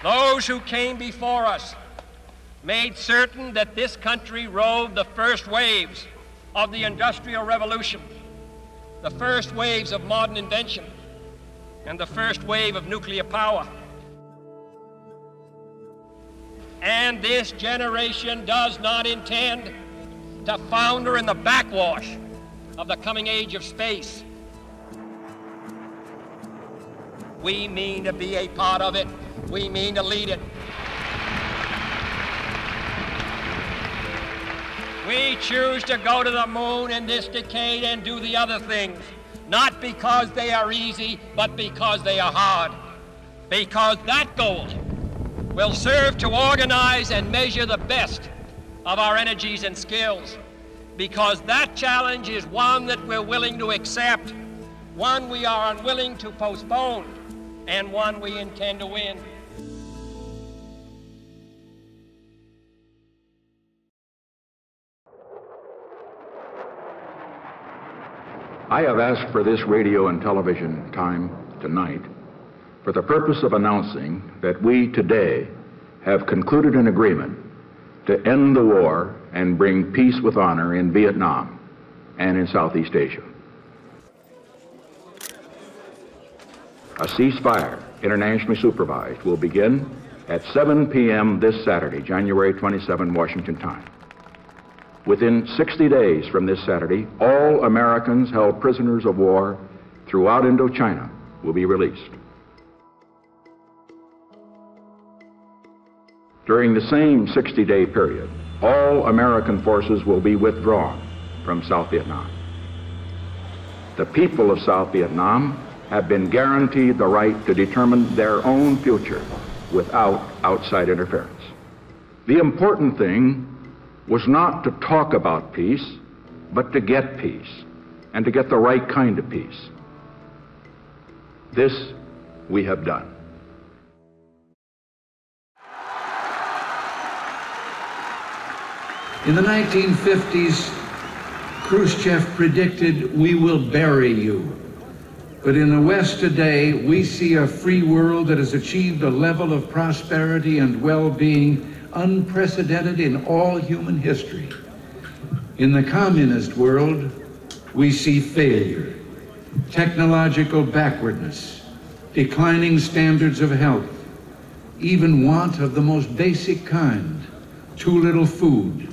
Those who came before us made certain that this country rode the first waves of the Industrial Revolution, the first waves of modern invention, and the first wave of nuclear power. And this generation does not intend to founder in the backwash of the coming age of space. We mean to be a part of it. We mean to lead it. We choose to go to the moon in this decade and do the other things, not because they are easy, but because they are hard. Because that goal will serve to organize and measure the best of our energies and skills. Because that challenge is one that we're willing to accept, one we are unwilling to postpone, and one we intend to win. I have asked for this radio and television time tonight for the purpose of announcing that we today have concluded an agreement to end the war and bring peace with honor in Vietnam and in Southeast Asia. A ceasefire, internationally supervised, will begin at 7 p.m. this Saturday, January 27, Washington time. Within 60 days from this Saturday, all Americans held prisoners of war throughout Indochina will be released. During the same 60-day period, all American forces will be withdrawn from South Vietnam. The people of South Vietnam have been guaranteed the right to determine their own future without outside interference. The important thing was not to talk about peace, but to get peace, and to get the right kind of peace. This we have done. In the 1950s, Khrushchev predicted, "We will bury you." But in the West today, we see a free world that has achieved a level of prosperity and well-being unprecedented in all human history. In the communist world, we see failure, technological backwardness, declining standards of health, even want of the most basic kind, too little food.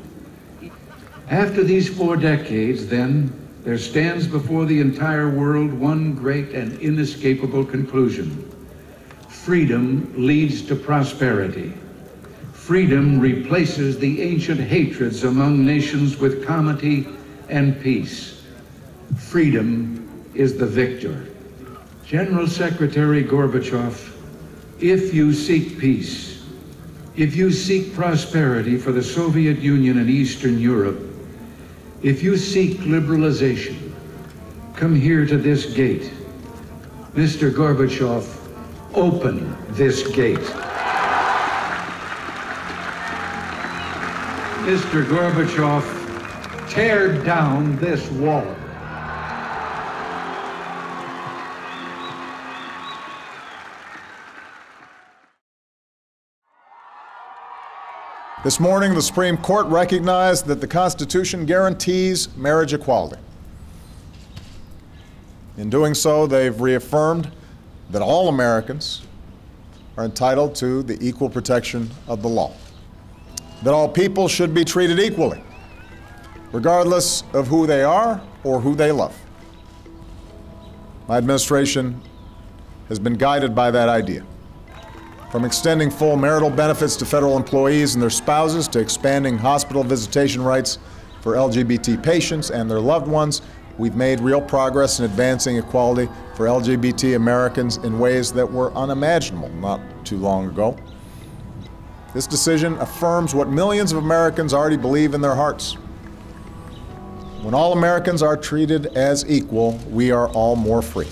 After these 4 decades, then, there stands before the entire world one great and inescapable conclusion. Freedom leads to prosperity. Freedom replaces the ancient hatreds among nations with comity and peace. Freedom is the victor. General Secretary Gorbachev, if you seek peace, if you seek prosperity for the Soviet Union and Eastern Europe, if you seek liberalization, come here to this gate. Mr. Gorbachev, open this gate. Mr. Gorbachev, tear down this wall. This morning, the Supreme Court recognized that the Constitution guarantees marriage equality. In doing so, they've reaffirmed that all Americans are entitled to the equal protection of the law, that all people should be treated equally, regardless of who they are or who they love. My administration has been guided by that idea. From extending full marital benefits to federal employees and their spouses, to expanding hospital visitation rights for LGBT patients and their loved ones, we've made real progress in advancing equality for LGBT Americans in ways that were unimaginable not too long ago. This decision affirms what millions of Americans already believe in their hearts. When all Americans are treated as equal, we are all more free.